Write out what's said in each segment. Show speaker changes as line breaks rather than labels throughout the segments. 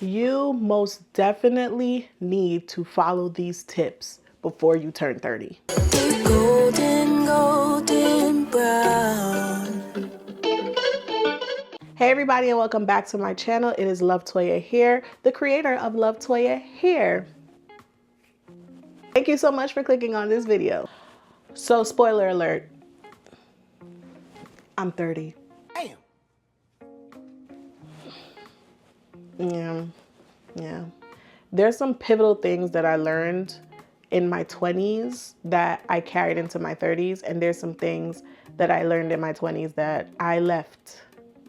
You most definitely need to follow these tips before you turn 30.
Golden, golden brown.
Hey everybody, and welcome back to my channel. It is Love Toya here, the creator of Love Toya here. Thank you so much for clicking on this video. So, spoiler alert, I'm 30. Damn. Yeah. There's some pivotal things that I learned in my 20s that I carried into my 30s, and there's some things that I learned in my 20s that I left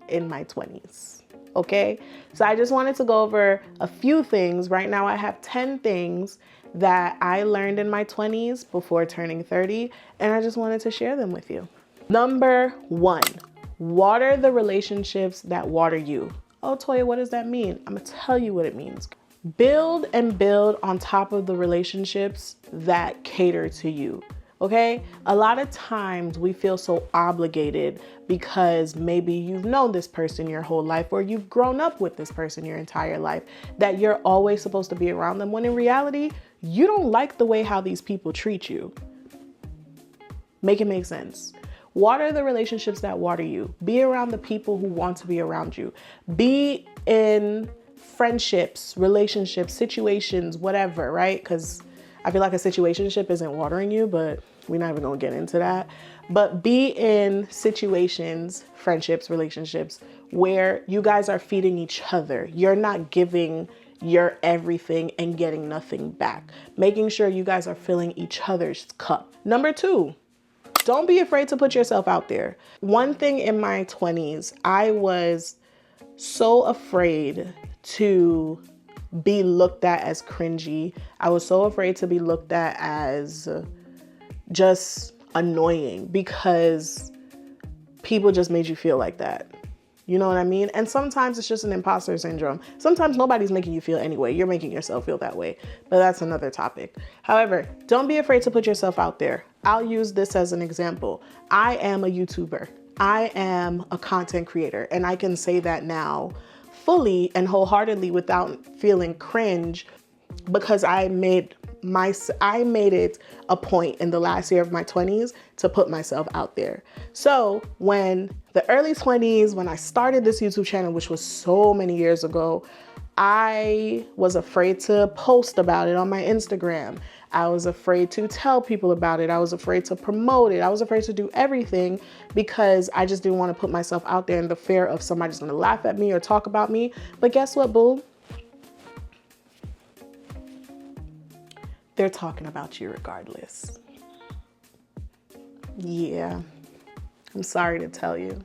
in my 20s. Okay? So I just wanted to go over a few things. Right now I have 10 things that I learned in my 20s before turning 30, and I just wanted to share them with you. Number 1, water the relationships that water you. Oh, Toya, what does that mean? I'm gonna tell you what it means. Build and build on top of the relationships that cater to you. Okay? A lot of times we feel so obligated because maybe you've known this person your whole life, or you've grown up with this person your entire life, that you're always supposed to be around them, when in reality, you don't like the way how these people treat you. Make it make sense. Water the relationships that water you. Be around the people who want to be around you. Be in friendships, relationships, situations, whatever, right? Because I feel like a situationship isn't watering you, but we're not even gonna get into that. But be in situations, friendships, relationships, where you guys are feeding each other. You're not giving your everything and getting nothing back. Making sure you guys are filling each other's cup. Number 2, don't be afraid to put yourself out there. One thing in my 20s, I was so afraid to be looked at as cringy. I was so afraid to be looked at as just annoying because people just made you feel like that. You know what I mean? And sometimes it's just an imposter syndrome. Sometimes nobody's making you feel anyway. You're making yourself feel that way. But that's another topic. However, don't be afraid to put yourself out there. I'll use this as an example. I am a YouTuber. I am a content creator. And I can say that now fully and wholeheartedly without feeling cringe, because I made it a point in the last year of my 20s to put myself out there. So when the early 20s, when I started this YouTube channel, which was so many years ago, I was afraid to post about it on my Instagram. I was afraid to tell people about it. I was afraid to promote it. I was afraid to do everything because I just didn't want to put myself out there in the fear of somebody's going to laugh at me or talk about me. But guess what, boo? They're talking about you regardless. Yeah, I'm sorry to tell you.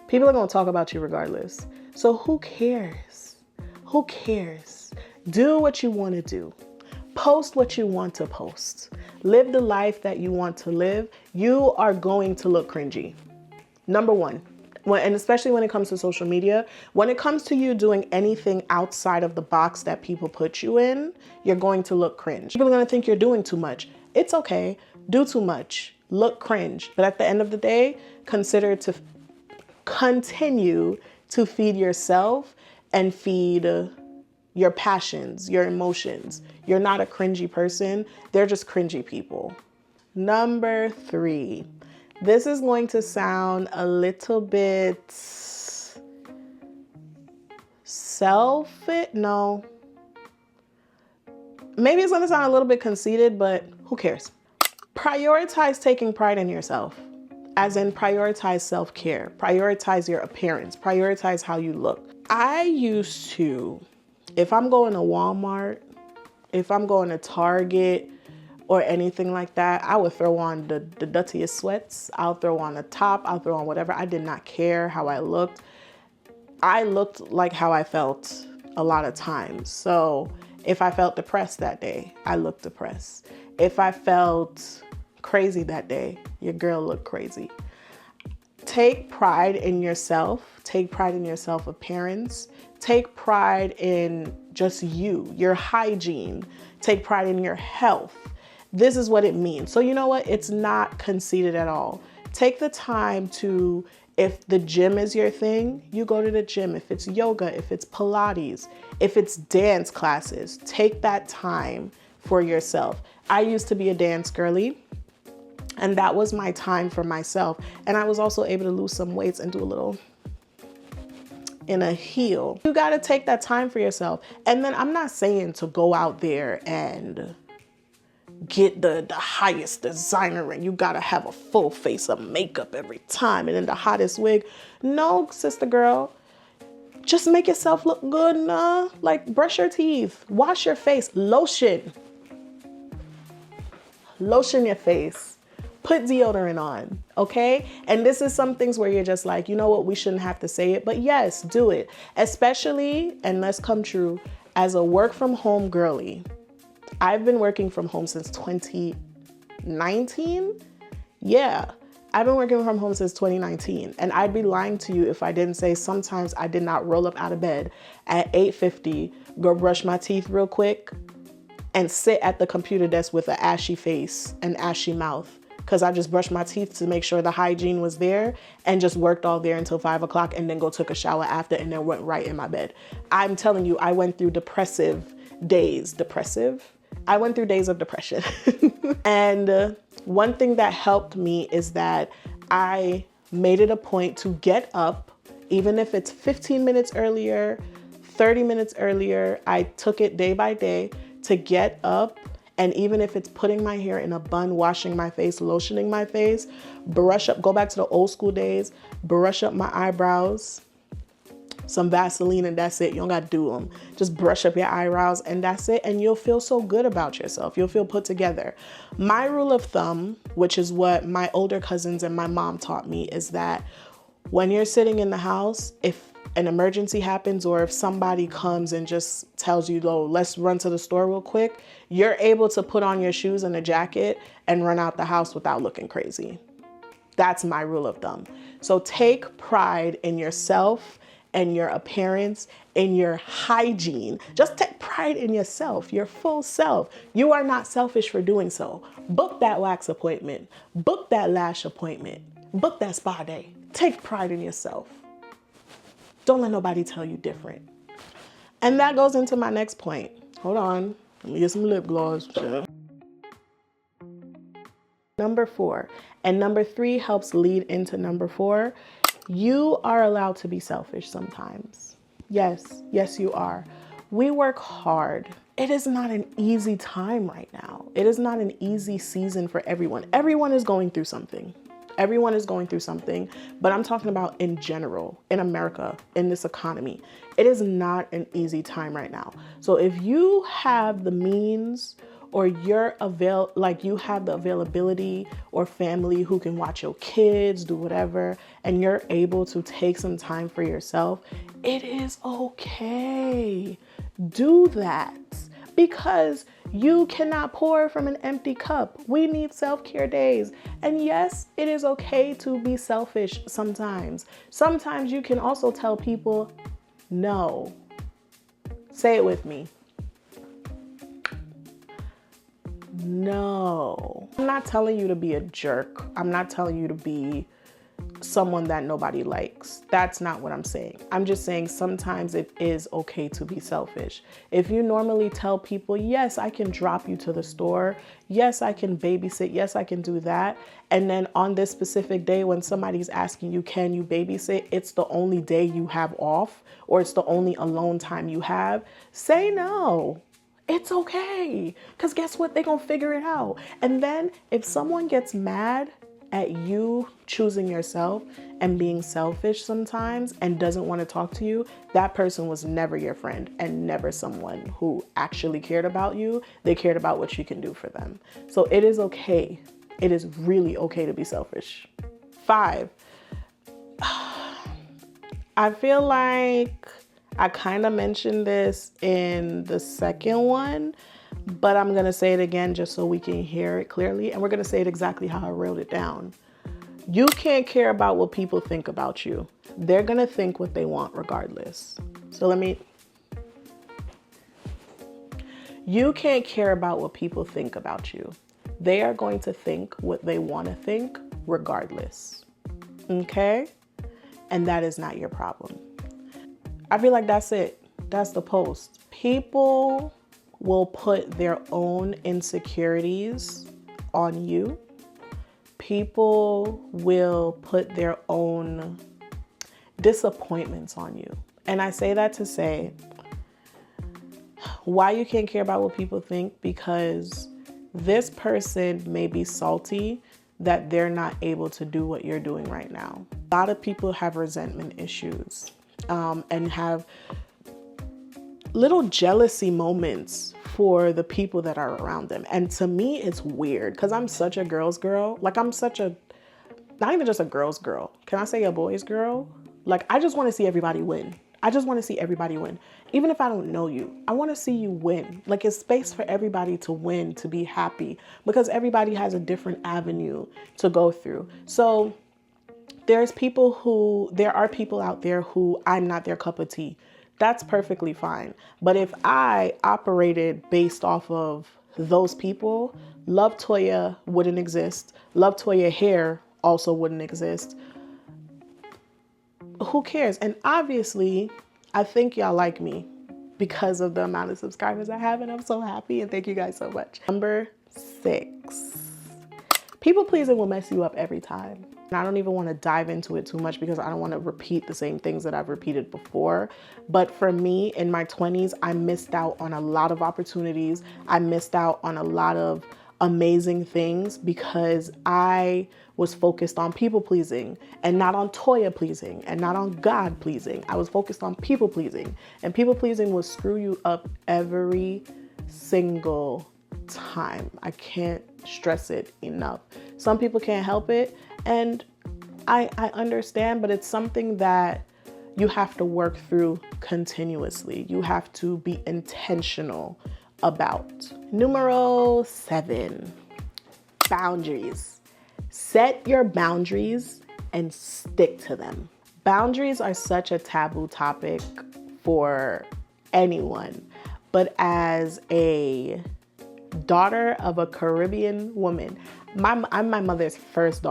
People are going to talk about you regardless. So who cares? Who cares? Do what you want to do. Post what you want to post. Live the life that you want to live. You are going to look cringy. Number 1. And especially when it comes to social media, when it comes to you doing anything outside of the box that people put you in, you're going to look cringe. People are going to think you're doing too much. It's okay. Do too much. Look cringe. But at the end of the day, consider to continue to feed yourself and feed your passions, your emotions. You're not a cringy person. They're just cringy people. Number 3. This is going to sound a little bit no. Maybe it's going to sound a little bit conceited, but who cares? Prioritize taking pride in yourself, as in prioritize self-care, prioritize your appearance, prioritize how you look. I used to, if I'm going to Walmart, if I'm going to Target, or anything like that, I would throw on the dirtiest sweats. I'll throw on a top. I'll throw on whatever. I did not care how I looked. I looked like how I felt a lot of times. So if I felt depressed that day, I looked depressed. If I felt crazy that day, your girl looked crazy. Take pride in yourself. Take pride in your self-appearance. Take pride in just you, your hygiene. Take pride in your health. This is what it means. So you know what? It's not conceited at all. Take the time to If the gym is your thing, you go to the gym. If it's yoga, if it's Pilates, if it's dance classes, take that time for yourself. I used to be a dance girly, and that was my time for myself. And I was also able to lose some weights and do a little in a heel. You gotta take that time for yourself. And then I'm not saying to go out there and get the highest designer and you gotta have a full face of makeup every time and then the hottest wig. No, sister girl, just make yourself look good. Nah, like brush your teeth, wash your face, lotion your face, put deodorant on, okay? And this is some things where you're just like, you know what, we shouldn't have to say it, but yes, do it. Especially, and let's come true, as a work from home girly. I've been working from home since 2019. Yeah, I've been working from home since 2019. And I'd be lying to you if I didn't say sometimes I did not roll up out of bed at 8:50, go brush my teeth real quick, and sit at the computer desk with an ashy face and ashy mouth. Because I just brushed my teeth to make sure the hygiene was there and just worked all there until 5 o'clock and then go took a shower after and then went right in my bed. I'm telling you, I went through depressive days. I went through days of depression. And one thing that helped me is that I made it a point to get up, even if it's 15 minutes earlier, 30 minutes earlier. I took it day by day to get up. And even if it's putting my hair in a bun, washing my face, lotioning my face, brush up, go back to the old school days, brush up my eyebrows, some Vaseline, and that's it. You don't got to do them. Just brush up your eyebrows and that's it. And you'll feel so good about yourself. You'll feel put together. My rule of thumb, which is what my older cousins and my mom taught me, is that when you're sitting in the house, if an emergency happens or if somebody comes and just tells you, oh, let's run to the store real quick, you're able to put on your shoes and a jacket and run out the house without looking crazy. That's my rule of thumb. So take pride in yourself and your appearance, in your hygiene. Just take pride in yourself, your full self. You are not selfish for doing so. Book that wax appointment, book that lash appointment, book that spa day. Take pride in yourself. Don't let nobody tell you different. And that goes into my next point. Hold on, let me get some lip gloss. Number 4, and number 3 helps lead into number 4. You are allowed to be selfish sometimes. Yes, you are. We work hard. It is not an easy time right now. It is not an easy season for everyone. Everyone is going through something. Everyone is going through something, but I'm talking about in general, in America, in this economy. It is not an easy time right now. So if you have the means or you have the availability or family who can watch your kids, do whatever, and you're able to take some time for yourself, it is okay. Do that. Because you cannot pour from an empty cup. We need self-care days. And yes, it is okay to be selfish sometimes. Sometimes you can also tell people no. Say it with me. No. I'm not telling you to be a jerk. I'm not telling you to be someone that nobody likes. That's not what I'm saying. I'm just saying sometimes it is okay to be selfish. If you normally tell people, yes, I can drop you to the store. Yes, I can babysit. Yes, I can do that. And then on this specific day when somebody's asking you, can you babysit? It's the only day you have off or it's the only alone time you have. Say no. It's okay. Because guess what? They're going to figure it out. And then if someone gets mad at you choosing yourself and being selfish sometimes and doesn't want to talk to you, that person was never your friend and never someone who actually cared about you. They cared about what you can do for them. So it is okay. It is really okay to be selfish. 5, I feel like I kind of mentioned this in the second one, but I'm going to say it again just so we can hear it clearly. And we're going to say it exactly how I wrote it down. You can't care about what people think about you. They're going to think what they want regardless. You can't care about what people think about you. They are going to think what they want to think regardless. Okay? and that is not your problem. I feel like that's it. That's the post. People will put their own insecurities on you. People will put their own disappointments on you. And I say that to say, why you can't care about what people think, because this person may be salty that they're not able to do what you're doing right now. A lot of people have resentment issues and have little jealousy moments for the people that are around them. And to me, it's weird because I'm such a girl's girl. Like, I'm such a, not even just a girl's girl. Can I say a boy's girl? Like, I just want to see everybody win. I just want to see everybody win. Even if I don't know you, I want to see you win. Like, it's space for everybody to win, to be happy, because everybody has a different avenue to go through. So there are people out there who I'm not their cup of tea. That's perfectly fine. But if I operated based off of those people, Love Toya wouldn't exist. Love Toya hair also wouldn't exist. Who cares? And obviously, I think y'all like me because of the amount of subscribers I have, and I'm so happy, and thank you guys so much. Number 6. People pleasing will mess you up every time. And I don't even want to dive into it too much because I don't want to repeat the same things that I've repeated before. But for me, in my 20s, I missed out on a lot of opportunities. I missed out on a lot of amazing things because I was focused on people pleasing and not on Toya pleasing and not on God pleasing. I was focused on people pleasing, and people pleasing will screw you up every single time. I can't stress it enough. Some people can't help it, and I understand, but it's something that you have to work through continuously. You have to be intentional about. Numero 7, boundaries. Set your boundaries and stick to them. Boundaries are such a taboo topic for anyone, but as a daughter of a Caribbean woman, I'm my mother's first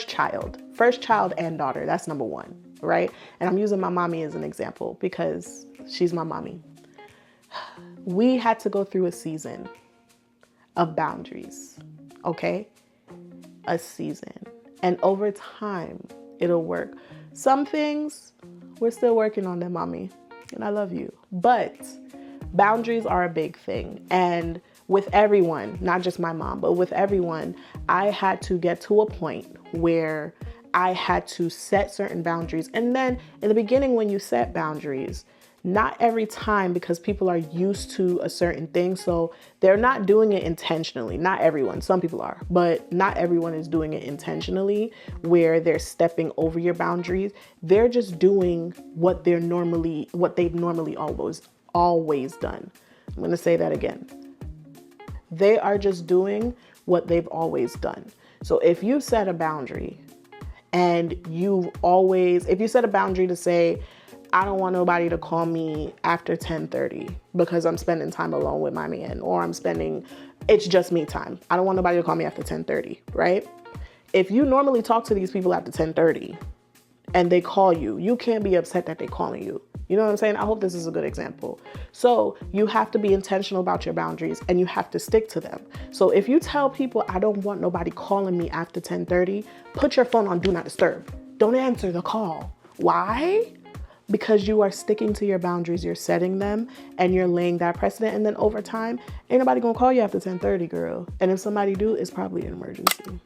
child and daughter. That's number 1, right? And I'm using my mommy as an example because she's my mommy. We had to go through a season of boundaries, okay? A season. And over time, it'll work. Some things, we're still working on them, mommy. And I love you. But boundaries are a big thing. And with everyone, not just my mom, but with everyone, I had to get to a point where I had to set certain boundaries. And then in the beginning, when you set boundaries, not every time, because people are used to a certain thing. So they're not doing it intentionally. Not everyone, some people are, but not everyone is doing it intentionally where they're stepping over your boundaries. They're just doing what they've normally always done. I'm going to say that again. They are just doing what they've always done. So if you set a boundary and if you set a boundary to say, I don't want nobody to call me after 10:30 because I'm spending time alone with my man, or it's just me time. I don't want nobody to call me after 10:30, right? If you normally talk to these people after 10:30 and they call you, you can't be upset that they're calling you. You know what I'm saying? I hope this is a good example. So you have to be intentional about your boundaries and you have to stick to them. So if you tell people, I don't want nobody calling me after 10:30, put your phone on Do Not Disturb. Don't answer the call. Why? Because you are sticking to your boundaries, you're setting them, and you're laying that precedent. And then over time, ain't nobody gonna call you after 10:30, girl. And if somebody do, it's probably an emergency.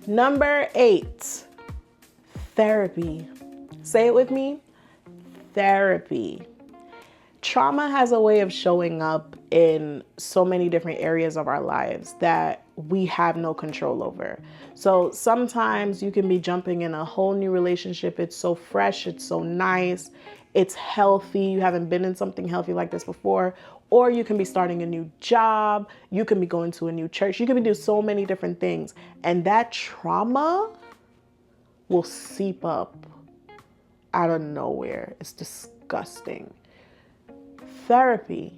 Number 8, therapy. Say it with me, therapy. Trauma has a way of showing up in so many different areas of our lives that we have no control over. So sometimes you can be jumping in a whole new relationship. It's so fresh, it's so nice, it's healthy. You haven't been in something healthy like this before. Or you can be starting a new job. You can be going to a new church. You can be doing so many different things. And that trauma will seep up out of nowhere. It's disgusting. Therapy,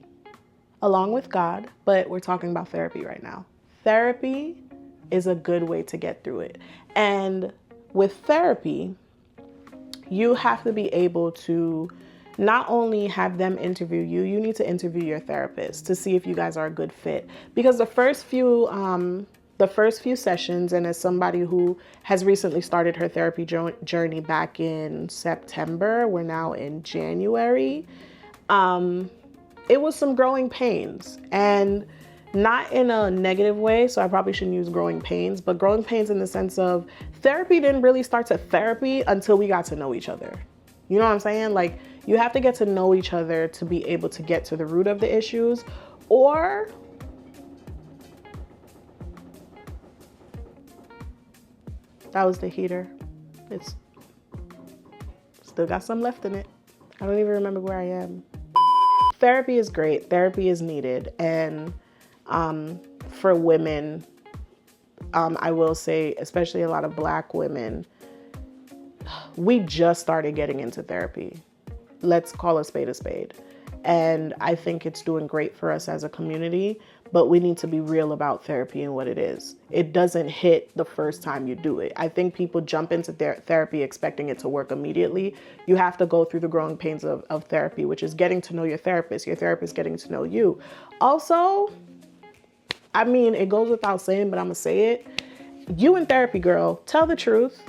along with God, but we're talking about therapy right now. Therapy is a good way to get through it. And with therapy, you have to be able to not only have them interview you, you need to interview your therapist to see if you guys are a good fit. Because the first few sessions, and as somebody who has recently started her therapy journey back in September, we're now in January, it was some growing pains, and not in a negative way. So I probably shouldn't use growing pains, but growing pains in the sense of therapy didn't really start to therapy until we got to know each other. You know what I'm saying? Like, you have to get to know each other to be able to get to the root of the issues, or that was the heater. It's still got some left in it. I don't even remember where I am. Therapy is great. Therapy is needed. And for women, I will say, especially a lot of Black women, we just started getting into therapy. Let's call a spade a spade. And I think it's doing great for us as a community, but we need to be real about therapy and what it is. It doesn't hit the first time you do it. I think people jump into therapy expecting it to work immediately. You have to go through the growing pains of therapy, which is getting to know your therapist getting to know you. Also, I mean, it goes without saying, but I'm gonna say it. You in therapy, girl, tell the truth.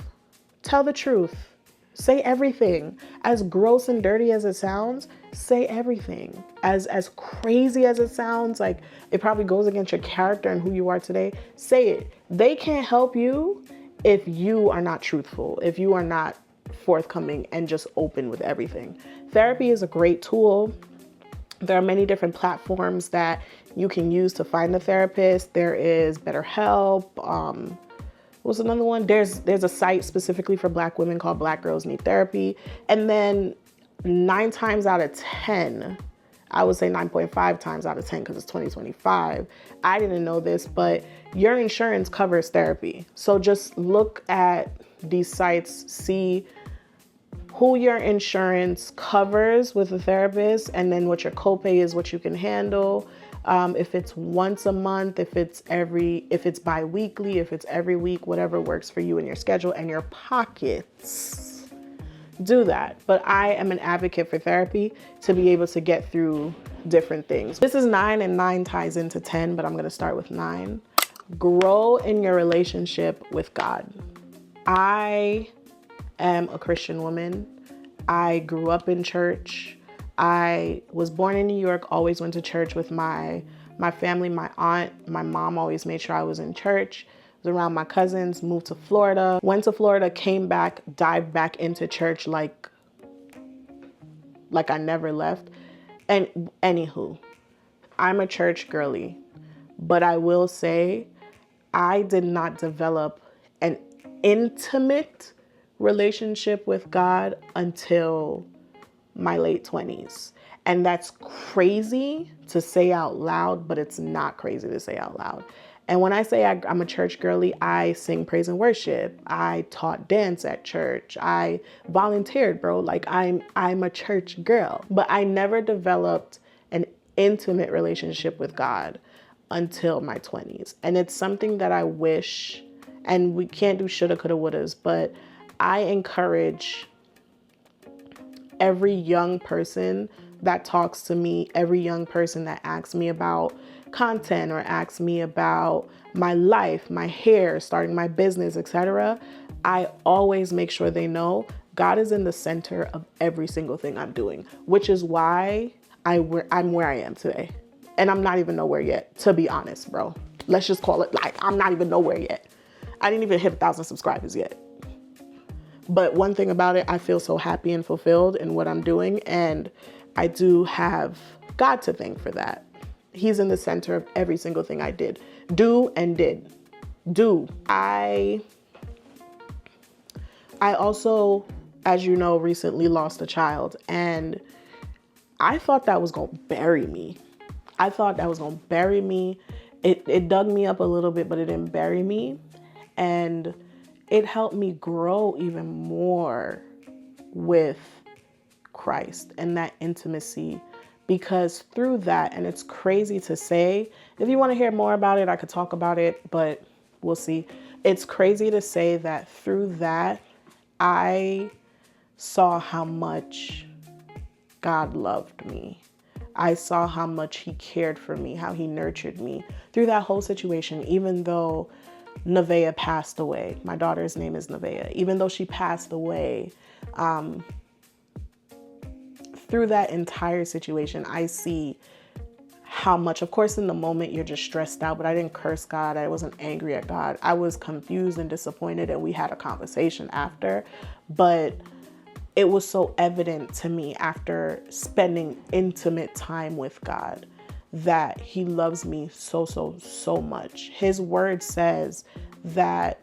Tell the truth. Say everything. As gross and dirty as it sounds, say everything. As crazy as it sounds, like it probably goes against your character and who you are today, say it. They can't help you if you are not truthful, if you are not forthcoming and just open with everything. Therapy is a great tool. There are many different platforms that you can use to find a therapist. There is BetterHelp. What's another one? There's a site specifically for Black women called Black Girls Need Therapy. And then 9 times out of 10, I would say 9.5 times out of 10, because it's 2025. I didn't know this, but your insurance covers therapy. So just look at these sites, see who your insurance covers with a therapist, and then what your copay is, what you can handle. If it's once a month, if it's bi-weekly, if it's every week, whatever works for you and your schedule and your pockets, do that. But I am an advocate for therapy to be able to get through different things. This is 9, and 9 ties into 10, but I'm gonna start with 9. Grow in your relationship with God. I am a Christian woman. I grew up in church. I was born in New York, always went to church with my family, my aunt, my mom always made sure I was in church. I was around my cousins, moved to Florida, went to Florida, came back, dived back into church like I never left. And anywho, I'm a church girly, but I will say I did not develop an intimate relationship with God until my late 20s. And that's crazy to say out loud, but it's not crazy to say out loud. And when I say I'm a church girly, I sing praise and worship. I taught dance at church. I volunteered, bro. Like I'm a church girl, but I never developed an intimate relationship with God until my 20s. And it's something that I wish, and we can't do shoulda, coulda, wouldas, but I encourage every young person that talks to me, every young person that asks me about content or asks me about my life, my hair, starting my business, etc., I always make sure they know God is in the center of every single thing I'm doing, which is why I'm where I am today. And I'm not even nowhere yet, to be honest, bro. Let's just call it like I'm not even nowhere yet. I didn't even hit 1,000 subscribers yet. But one thing about it, I feel so happy and fulfilled in what I'm doing. And I do have God to thank for that. He's in the center of every single thing I did. I also, as you know, recently lost a child. And I thought that was going to bury me. It dug me up a little bit, but it didn't bury me. And it helped me grow even more with Christ and that intimacy, because through that, and it's crazy to say, if you want to hear more about it, I could talk about it, but we'll see. It's crazy to say that through that, I saw how much God loved me. I saw how much he cared for me, how he nurtured me through that whole situation, even though Nevaeh passed away. My daughter's name is Nevaeh. Even though she passed away, through that entire situation, I see how much, of course, in the moment you're just stressed out, but I didn't curse God. I wasn't angry at God. I was confused and disappointed, and we had a conversation after, but it was so evident to me after spending intimate time with God that he loves me so, so, so much. His word says that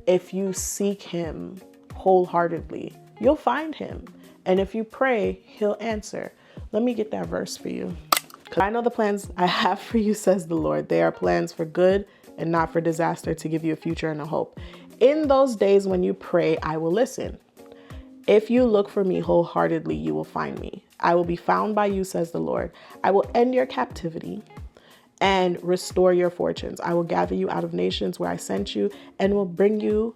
if you seek him wholeheartedly, you'll find him. And if you pray, he'll answer. Let me get that verse for you. 'Cause I know the plans I have for you, says the Lord. They are plans for good and not for disaster, to give you a future and a hope. In those days when you pray, I will listen. If you look for me wholeheartedly, you will find me. I will be found by you, says the Lord. I will end your captivity and restore your fortunes. I will gather you out of nations where I sent you and will bring you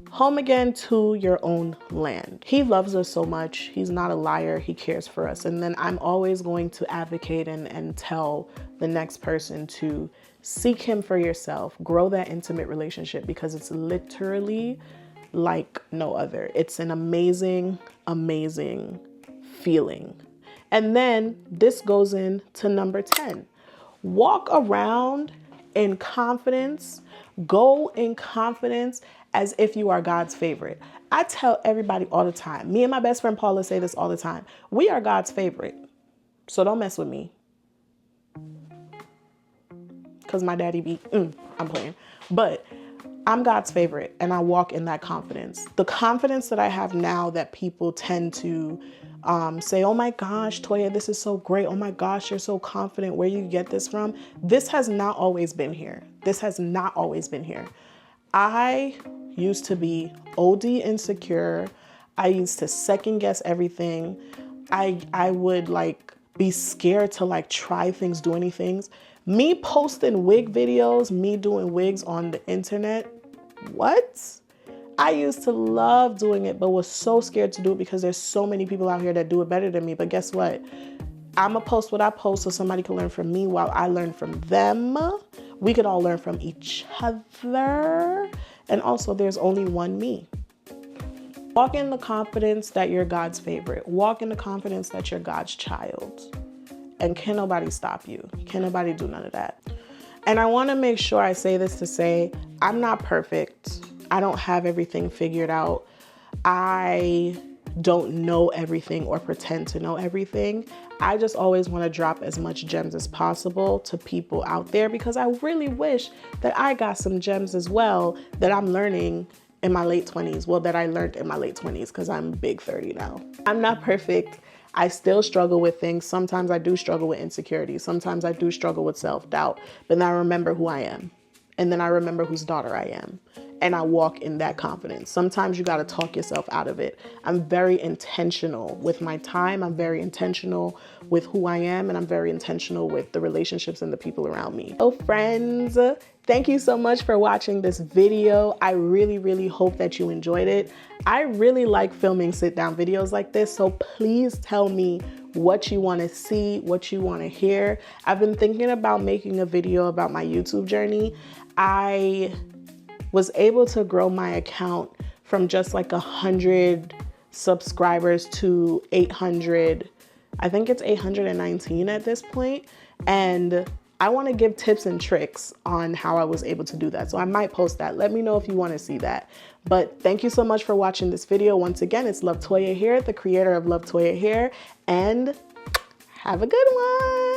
home again to your own land. He loves us so much. He's not a liar. He cares for us. And then I'm always going to advocate and tell the next person to seek him for yourself. Grow that intimate relationship, because it's literally like no other. It's an amazing, amazing feeling. And then this goes into number 10. Walk around in confidence. Go in confidence as if you are God's favorite. I tell everybody all the time. Me and my best friend Paula say this all the time. We are God's favorite. So don't mess with me. Because my daddy be, I'm playing. But I'm God's favorite, and I walk in that confidence. The confidence that I have now that people tend to say, oh my gosh, Toya, this is so great. Oh my gosh, you're so confident. Where you get this from? This has not always been here. This has not always been here. I used to be OD insecure. I used to second guess everything. I would like be scared to like try things, do anything. Me posting wig videos, me doing wigs on the internet. What? I used to love doing it, but was so scared to do it because there's so many people out here that do it better than me. But guess what? I'm gonna post what I post so somebody can learn from me while I learn from them. We could all learn from each other. And also, there's only one me. Walk in the confidence that you're God's favorite. Walk in the confidence that you're God's child. And can nobody stop you? Can nobody do none of that? And I want to make sure I say this to say, I'm not perfect. I don't have everything figured out. I don't know everything or pretend to know everything. I just always want to drop as much gems as possible to people out there, because I really wish that I got some gems as well that I'm learning in my late 20s. Well, that I learned in my late 20s, because I'm big 30 now. I'm not perfect. I still struggle with things. Sometimes I do struggle with insecurity. Sometimes I do struggle with self-doubt. But then I remember who I am. And then I remember whose daughter I am. And I walk in that confidence. Sometimes you got to talk yourself out of it. I'm very intentional with my time. I'm very intentional with who I am. And I'm very intentional with the relationships and the people around me. So friends, thank you so much for watching this video. I really, really hope that you enjoyed it. I really like filming sit-down videos like this. So please tell me what you want to see, what you want to hear. I've been thinking about making a video about my YouTube journey. I was able to grow my account from just like 100 subscribers to 800. I think it's 819 at this point. And I want to give tips and tricks on how I was able to do that. So I might post that. Let me know if you want to see that. But thank you so much for watching this video. Once again, it's Love Toya here, the creator of Love Toya Hair, and have a good one.